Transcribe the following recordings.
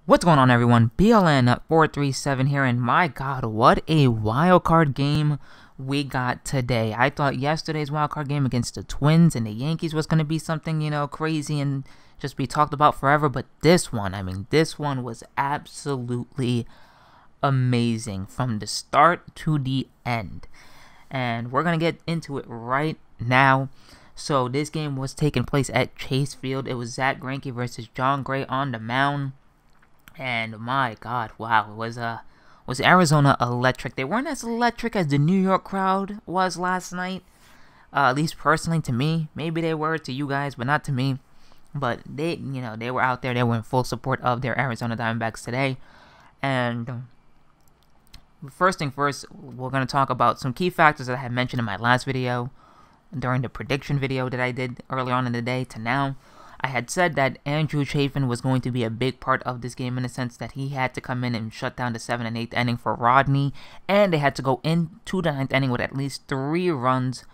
What's going on, everyone? BLN437 here, and my god, what a wildcard game we got today. I thought yesterday's wildcard game against the Twins and the Yankees was going to be something, crazy and just be talked about forever, but this one, this one was absolutely amazing from the start to the end. And we're going to get into it right now. So this game was taking place at Chase Field. It was Zack Greinke versus Jon Gray on the mound. And my god, wow, was Arizona electric. They weren't as electric as the New York crowd was last night. At least personally to me. Maybe they were to you guys, but not to me. But they were out there. They were in full support of their Arizona Diamondbacks today. And first thing first, we're going to talk about some key factors that I had mentioned in my last video. During the prediction video that I did earlier on in the day to now. I had said that Andrew Chafin was going to be a big part of this game in the sense that he had to come in and shut down the 7th and 8th inning for Rodney, and they had to go into the 9th inning with at least 3 runs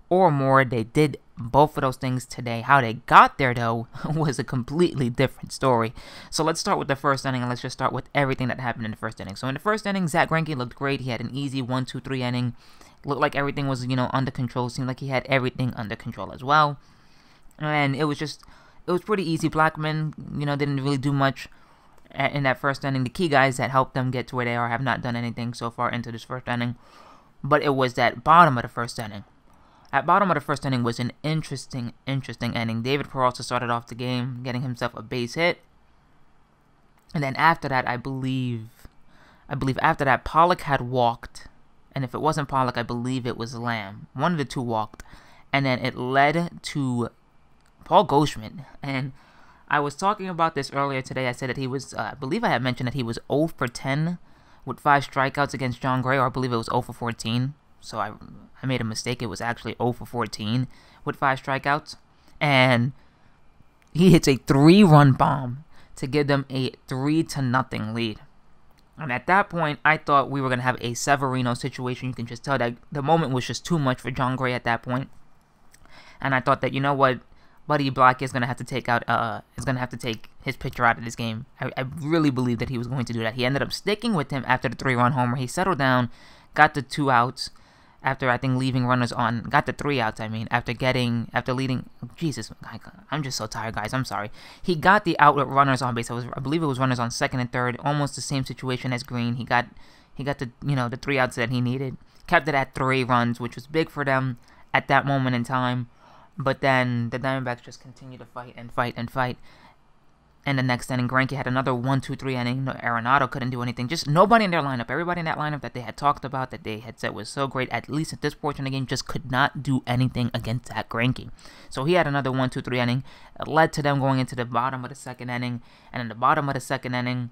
or more. They did both of those things today. How they got there, though, was a completely different story. So let's start with the first inning, and let's just start with everything that happened in the first inning. So in the first inning, Zack Greinke looked great. He had an easy 1-2-3 inning. Looked like everything was, under control. Seemed like he had everything under control as well. And it was pretty easy. Blackman, didn't really do much in that first inning. The key guys that helped them get to where they are have not done anything so far into this first inning. But it was that bottom of the first inning. That bottom of the first inning was an interesting inning. David Peralta started off the game, getting himself a base hit. And then after that, I believe after that, Pollock had walked. And if it wasn't Pollock, I believe it was Lamb. One of the two walked. And then it led to Paul Goldschmidt. And I was talking about this earlier today. I said that he was, I believe I had mentioned that he was 0 for 10 with 5 strikeouts against Jon Gray, or I believe it was 0 for 14. So I made a mistake. It was actually 0 for 14 with 5 strikeouts. And he hits a 3-run bomb to give them a 3-0 lead. And at that point, I thought we were going to have a Severino situation. You can just tell that the moment was just too much for Jon Gray at that point. And I thought that, you know what, Buddy Black is going to have to take his pitcher out of this game. I really believed that he was going to do that. He ended up sticking with him after the 3-run homer. He settled down, got the 2 outs after, I think, leaving runners on. Got the 3 outs, after leading. Jesus, I'm just so tired, guys. I'm sorry. He got the out with runners on base. I believe it was runners on 2nd and 3rd. Almost the same situation as Green. He got the, the 3 outs that he needed. Kept it at 3 runs, which was big for them at that moment in time. But then the Diamondbacks just continued to fight and fight and fight. And the next inning, Greinke had another 1-2-3 inning. Arenado couldn't do anything. Just nobody in their lineup. Everybody in that lineup that they had talked about, that they had said was so great, at least at this portion of the game, just could not do anything against Zack Greinke. So he had another 1-2-3 inning. It led to them going into the bottom of the 2nd inning. And in the bottom of the 2nd inning,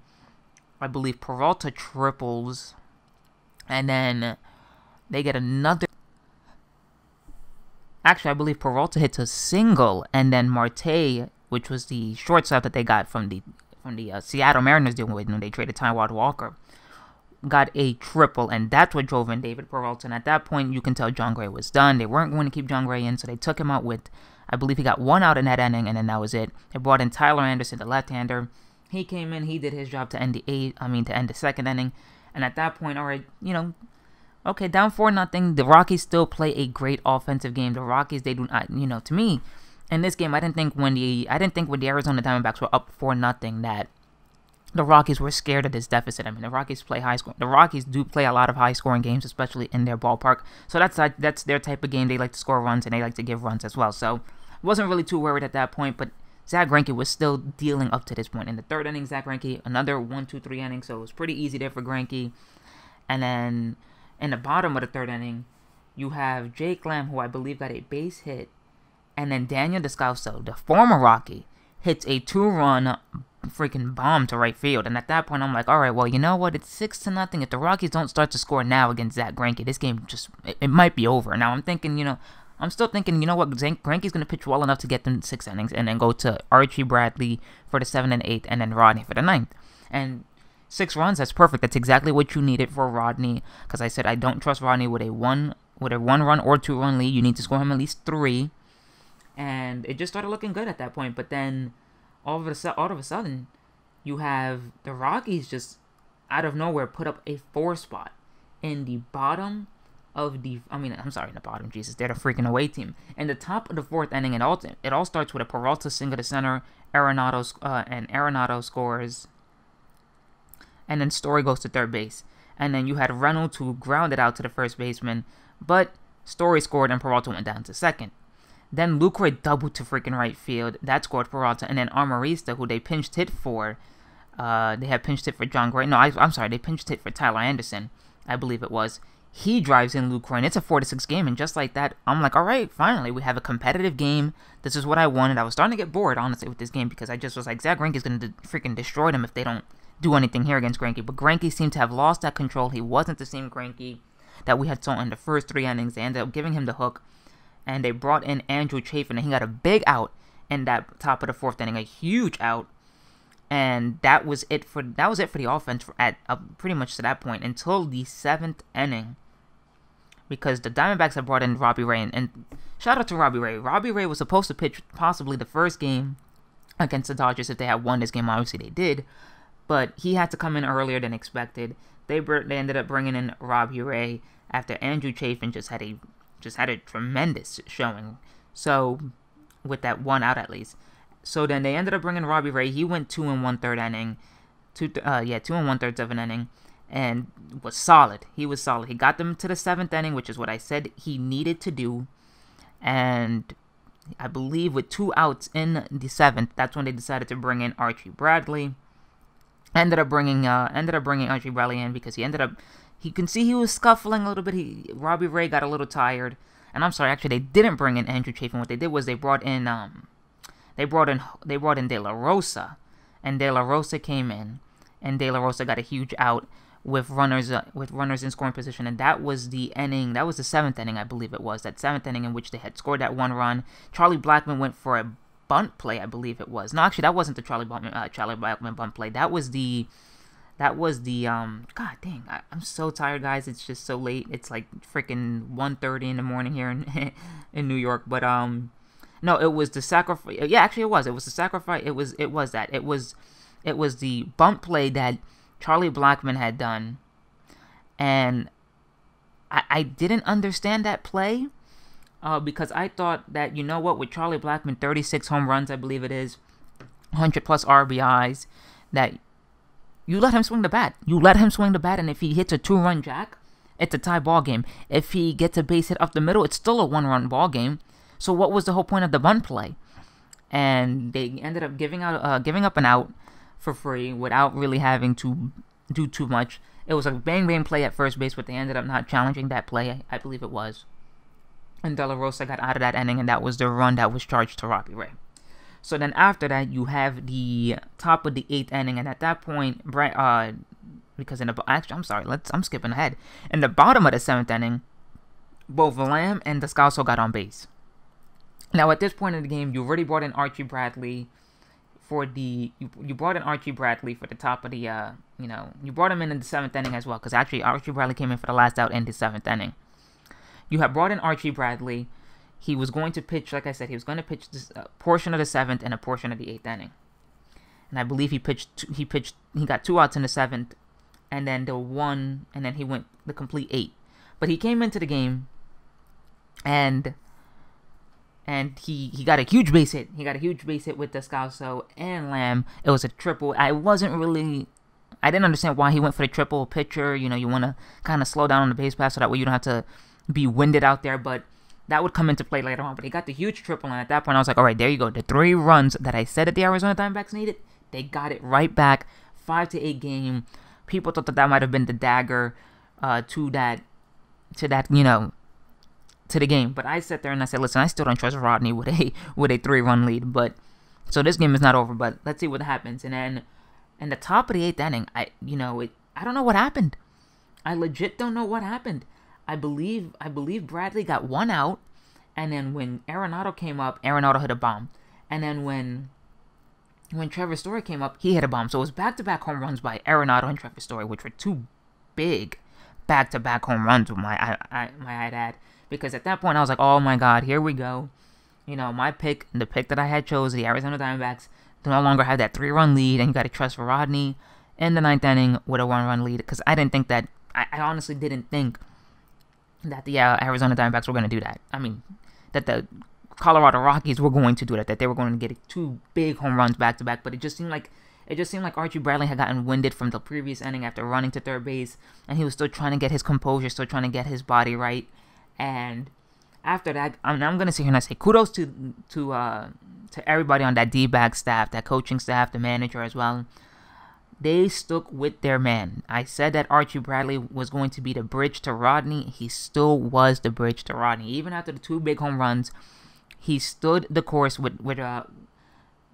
I believe Peralta triples. And then they get another. Actually, I believe Peralta hits a single, and then Marte, which was the shortstop that they got from the Seattle Mariners dealing with when they traded Taijuan Walker, got a triple, and that's what drove in David Peralta. And at that point, you can tell Jon Gray was done. They weren't going to keep Jon Gray in, so they took him out with, I believe he got 1 out in that inning, and then that was it. They brought in Tyler Anderson, the left-hander. He came in, he did his job to end the 2nd inning, and at that point, all right, okay, down 4-0. The Rockies still play a great offensive game. The Rockies, they do not, to me, in this game, I didn't think when the Arizona Diamondbacks were up 4-0 that the Rockies were scared of this deficit. The Rockies play high score. The Rockies do play a lot of high scoring games, especially in their ballpark. So that's their type of game. They like to score runs and they like to give runs as well. So I wasn't really too worried at that point, but Zack Greinke was still dealing up to this point. In the 3rd inning, Zack Greinke, another 1-2-3 inning, so it was pretty easy there for Greinke. And then in the bottom of the 3rd inning, you have Jake Lamb, who I believe got a base hit, and then Daniel Descalso, the former Rocky, hits a 2-run freaking bomb to right field. And at that point, I'm like, all right, well, you know what? It's 6-0. If the Rockies don't start to score now against Zack Greinke, this game it might be over. Now I'm thinking, I'm still thinking, you know what? Greinke's going to pitch well enough to get them 6 innings, and then go to Archie Bradley for the 7th and 8th, and then Rodney for the 9th. And 6 runs, that's perfect. That's exactly what you needed for Rodney, because I said I don't trust Rodney with a 1-run or 2-run lead. You need to score him at least 3, and it just started looking good at that point. But then all of a sudden, you have the Rockies just out of nowhere put up a 4 spot in the bottom of the, in the bottom, Jesus, they're the freaking away team. In the top of the 4th inning, it all starts with a Peralta single to center, Arenado scores, and then Story goes to third base. And then you had Reynolds who grounded out to the first baseman, but Story scored and Peralta went down to second. Then Lucroy doubled to freaking right field. That scored Peralta. And then Amarista, who they pinched hit for, they had pinched hit for John Gray. No, I'm sorry, they pinched hit for Tyler Anderson, I believe it was. He drives in Lucroy, and it's a 4-6 game. And just like that, I'm like, all right, finally, we have a competitive game. This is what I wanted. I was starting to get bored, honestly, with this game because I just was like, Zach Greinke's going to freaking destroy them if they don't do anything here against Greinke. But Greinke seemed to have lost that control. He wasn't the same Greinke that we had saw in the first 3 innings. They ended up giving him the hook, and they brought in Andrew Chafin, and he got a big out in that top of the 4th inning, a huge out. And that was it for the offense at pretty much to that point until the 7th inning, because the Diamondbacks had brought in Robbie Ray, and shout out to Robbie Ray. Robbie Ray was supposed to pitch possibly the first game against the Dodgers if they had won this game. Obviously they did, but he had to come in earlier than expected. They ended up bringing in Robbie Ray after Andrew Chafin just had a tremendous showing. So with that 1 out at least. So then they ended up bringing Robbie Ray. He went 2 1/3 inning, 2 1/3 of an inning, and was solid. He was solid. He got them to the 7th inning, which is what I said he needed to do. And I believe with 2 outs in the 7th, that's when they decided to bring in Archie Bradley. Ended up bringing Archie Bradley in because you can see he was scuffling a little bit. Robbie Ray got a little tired. And I'm sorry, actually they didn't bring in Andrew Chafin. What they did was they brought in De La Rosa, and De La Rosa came in, and De La Rosa got a huge out with runners in scoring position, and that was the inning. That was the 7th inning, I believe it was. That 7th inning in which they had scored that 1 run. Charlie Blackmon went for a bunt play, I believe it was. No, actually, that wasn't the Charlie Blackmon bunt play. That was the God dang, I'm so tired, guys. It's just so late. It's like freaking 1:30 in the morning here in New York. But no, it was the sacrifice. Yeah, actually, it was. It was the sacrifice. It was the bunt play that Charlie Blackmon had done, and I didn't understand that play. Because I thought that, you know what, with Charlie Blackmon, 36 home runs, I believe it is, 100 plus RBIs, that you let him swing the bat. And if he hits a 2-run jack, it's a tie ball game. If he gets a base hit up the middle, it's still a 1-run ball game. So what was the whole point of the bunt play? And they ended up giving up an out for free without really having to do too much. It was a bang play at first base, but they ended up not challenging that play, I believe it was. And De La Rosa got out of that inning, and that was the run that was charged to Robbie Ray. So then after that, you have the top of the 8th inning, and at that point, because I'm skipping ahead. In the bottom of the 7th inning, both Lamb and Descalso got on base. Now at this point in the game, you already brought in Archie Bradley for the you brought in Archie Bradley for the top of the you brought him in the 7th inning as well, because actually Archie Bradley came in for the last out in the 7th inning. You have brought in Archie Bradley. He was going to pitch, like I said, he was going to pitch this portion of the 7th and a portion of the 8th inning. And I believe he got 2 outs in the 7th, and then he went the complete 8. But he came into the game, and he got a huge base hit. He got a huge base hit with Descalso and Lamb. It was a triple. I didn't understand why he went for the triple pitcher. You want to kind of slow down on the base pass so that way you don't have to be winded out there, but that would come into play later on. But he got the huge triple, and at that point I was like, all right, there you go. The 3 runs that I said that the Arizona Diamondbacks needed, they got it right back. 5-8 game. People thought that might have been the dagger to the game. But I sat there and I said, listen, I still don't trust Rodney with a 3-run lead. But so this game is not over, but let's see what happens. And then in the top of the 8th inning, I don't know what happened. I legit don't know what happened. I believe Bradley got 1 out, and then when Arenado came up, Arenado hit a bomb. And then when Trevor Story came up, he hit a bomb. So it was back-to-back home runs by Arenado and Trevor Story, which were 2 big back-to-back home runs, my I'd add. Because at that point, I was like, oh my God, here we go. The pick that I had chose, the Arizona Diamondbacks, to no longer have that 3-run lead, and you got to trust Rodney in the 9th inning with a 1-run lead. Because I didn't think that, I honestly didn't think that the Arizona Diamondbacks were going to do that. I mean, that the Colorado Rockies were going to do that they were going to get 2 big home runs back to back. But it just seemed like Archie Bradley had gotten winded from the previous inning after running to third base, and he was still trying to get his composure, still trying to get his body right. And after that, I'm going to sit here and I say kudos to everybody on that Dbacks staff, that coaching staff, the manager as well. They stuck with their man. I said that Archie Bradley was going to be the bridge to Rodney. He still was the bridge to Rodney. Even after the 2 big home runs, he stood the course with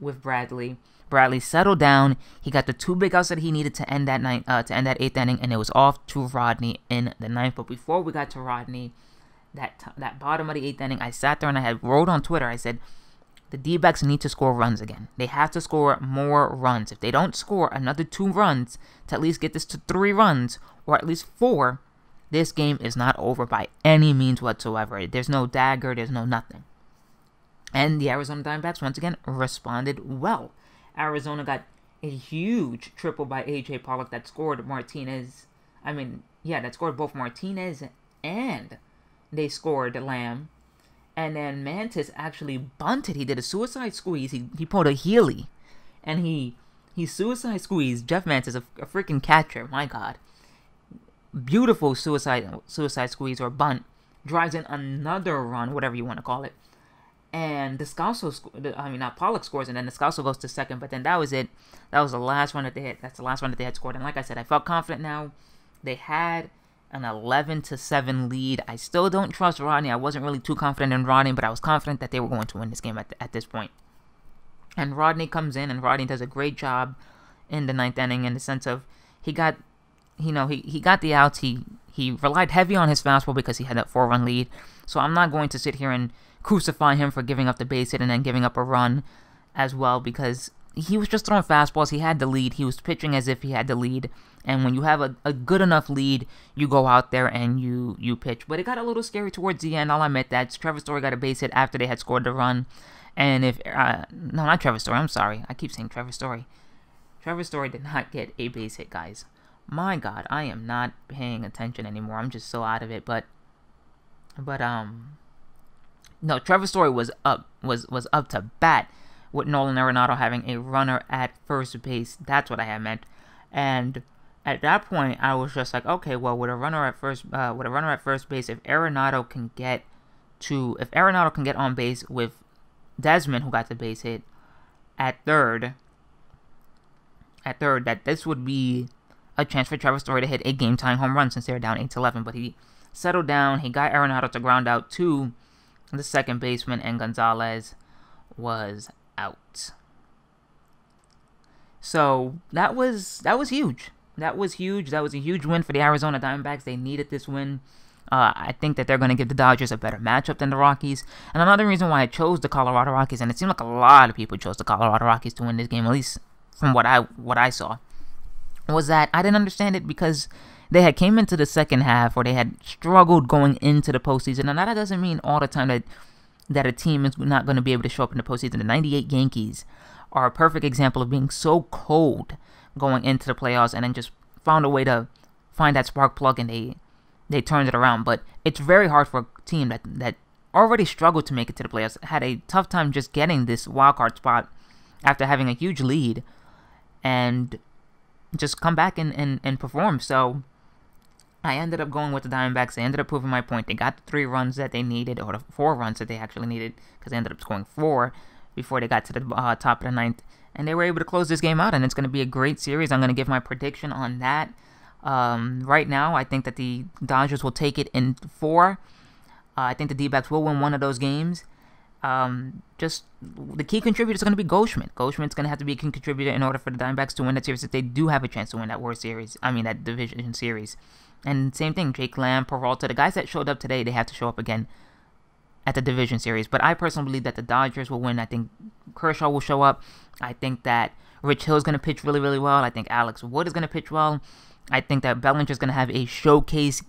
Bradley. Bradley settled down. He got the 2 big outs that he needed to end that 8th inning, and it was off to Rodney in the 9th. But before we got to Rodney, that bottom of the 8th inning, I sat there and I had wrote on Twitter. I said, the D-backs need to score runs again. They have to score more runs. If they don't score another 2 runs to at least get this to 3 runs, or at least 4, this game is not over by any means whatsoever. There's no dagger. There's no nothing. And the Arizona Diamondbacks, once again, responded well. Arizona got a huge triple by A.J. Pollock that scored Martinez. That scored both Martinez and they scored Lamb. And then Mantis actually bunted. He did a suicide squeeze. He pulled a Healy. And he suicide squeezed Jeff Mantis, a freaking catcher. My God. Beautiful suicide squeeze or bunt. Drives in another run, whatever you want to call it. And Pollock scores, and then Descalso goes to second. But then that was it. That was the last one that they had. That's the last one that they had scored. And like I said, I felt confident now. They had an 11-7 lead. I still don't trust Rodney. I wasn't really too confident in Rodney, but I was confident that they were going to win this game at this point. And Rodney comes in, and Rodney does a great job in the 9th inning in the sense of he got the outs. He relied heavy on his fastball because he had that 4-run lead. So I'm not going to sit here and crucify him for giving up the base hit and then giving up a run as well, because he was just throwing fastballs. He had the lead. He was pitching as if he had the lead. And when you have a good enough lead, you go out there and you pitch. But it got a little scary towards the end. I'll admit that. Trevor Story got a base hit after they had scored the run. And no, not Trevor Story. I'm sorry. I keep saying Trevor Story. Trevor Story did not get a base hit, guys. My God, I am not paying attention anymore. I'm just so out of it. But no, Trevor Story was up to bat with Nolan Arenado having a runner at first base. That's what I had meant. And at that point, I was just like, okay, well, with a runner at first base, if Arenado can get on base with Desmond, who got the base hit at third, that this would be a chance for Trevor Story to hit a game-tying home run since they were down 8-11. But he settled down. He got Arenado to ground out to the second baseman, and Gonzalez was out. So that was huge. That was huge. That was a huge win for the Arizona Diamondbacks. They needed this win. I think that they're going to give the Dodgers a better matchup than the Rockies. And another reason why I chose the Colorado Rockies, and it seemed like a lot of people chose the Colorado Rockies to win this game, at least from what I saw, was that I didn't understand it because they had came into the second half, or they had struggled going into the postseason. And that doesn't mean all the time that a team is not going to be able to show up in the postseason. The 98 Yankees are a perfect example of being so cold going into the playoffs, and then just found a way to find that spark plug, and they turned it around. But it's very hard for a team that already struggled to make it to the playoffs, had a tough time just getting this wild card spot after having a huge lead, and just come back and perform. So I ended up going with the Diamondbacks. They ended up proving my point. They got the 3 runs that they needed, or the 4 runs that they actually needed, because they ended up scoring 4 before they got to the top of the 9th. And they were able to close this game out, and it's going to be a great series. I'm going to give my prediction on that. Right now, I think that the Dodgers will take it in 4. I think the D-backs will win one of those games. Just the key contributor is going to be Goldschmidt. Goldschmidt's going to have to be a key contributor in order for the Diamondbacks to win that series if they do have a chance to win that division series. And same thing, Jake Lamb, Peralta, the guys that showed up today, they have to show up again at the division series. But I personally believe that the Dodgers will win. I think Kershaw will show up. I think that Rich Hill is going to pitch really, really well. I think Alex Wood is going to pitch well. I think that Bellinger is going to have a showcase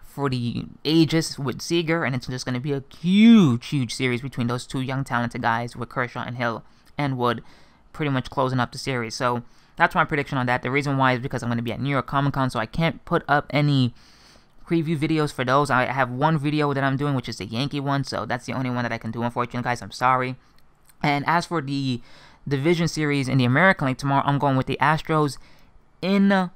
for the ages with Seager, and it's just going to be a huge series between those 2 young, talented guys with Kershaw and Hill and Wood. pretty much closing up the series. So that's my prediction on that. The reason why is because I'm going to be at New York Comic Con, so I can't put up any preview videos for those. I have one video that I'm doing, which is the Yankee one, so that's the only one that I can do, unfortunately, guys. I'm sorry. And as for the division series in the American League tomorrow, I'm going with the Astros in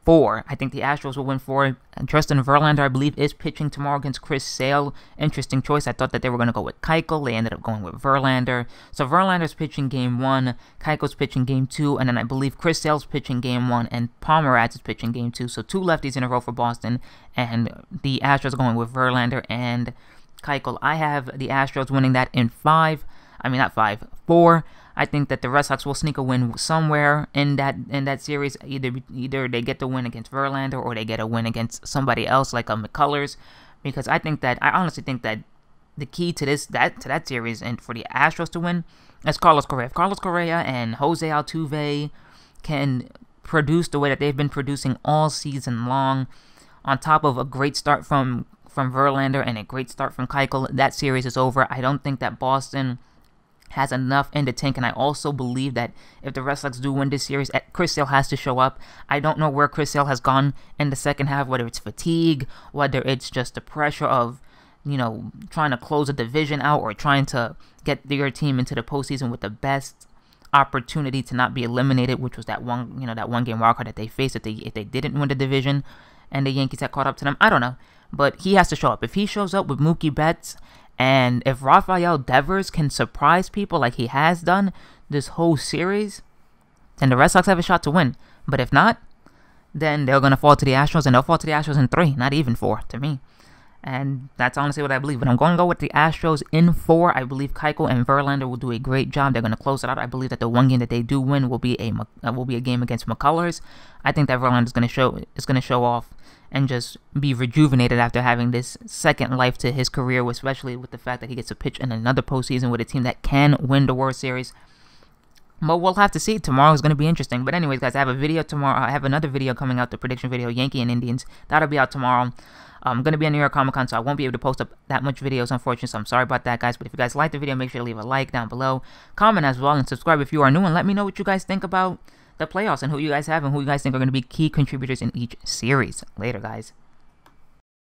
4. I think the Astros will win 4. Justin Verlander, I believe, is pitching tomorrow against Chris Sale. Interesting choice. I thought that they were going to go with Keuchel. They ended up going with Verlander. So Verlander's pitching game 1, Keuchel's pitching game 2, and then I believe Chris Sale's pitching game 1, and Pomeranz is pitching game 2. So 2 lefties in a row for Boston, and the Astros are going with Verlander and Keuchel. I have the Astros winning that in 4. I think that the Red Sox will sneak a win somewhere in that series. Either they get the win against Verlander or they get a win against somebody else like a McCullers, because I honestly think that the key to that series and for the Astros to win is Carlos Correa. If Carlos Correa and Jose Altuve can produce the way that they've been producing all season long, on top of a great start from Verlander and a great start from Keuchel, that series is over. I don't think that Boston has enough in the tank, and I also believe that if the Red Sox do win this series, Chris Sale has to show up. I don't know where Chris Sale has gone in the second half, whether it's fatigue, whether it's just the pressure of, trying to close a division out or trying to get your team into the postseason with the best opportunity to not be eliminated, which was that one game wildcard that they faced if they didn't win the division and the Yankees had caught up to them. I don't know, but he has to show up. If he shows up with Mookie Betts, and if Rafael Devers can surprise people like he has done this whole series, then the Red Sox have a shot to win. But if not, then they're going to fall to the Astros, and they'll fall to the Astros in 3, not even 4 to me. And that's honestly what I believe. But I'm going to go with the Astros in 4. I believe Keuchel and Verlander will do a great job. They're going to close it out. I believe that the one game that they do win will be a game against McCullers. I think that Verlander is going to show off and just be rejuvenated after having this second life to his career, especially with the fact that he gets to pitch in another postseason with a team that can win the World Series. But we'll have to see. Tomorrow is going to be interesting. But anyways, guys, I have a video tomorrow. I have another video coming out, the prediction video, Yankee and Indians. That'll be out tomorrow. I'm going to be at New York Comic Con, so I won't be able to post up that much videos, unfortunately, so I'm sorry about that, guys. But if you guys liked the video, make sure to leave a like down below, comment as well, and subscribe if you are new, and let me know what you guys think about the playoffs and who you guys have and who you guys think are going to be key contributors in each series. Later, guys.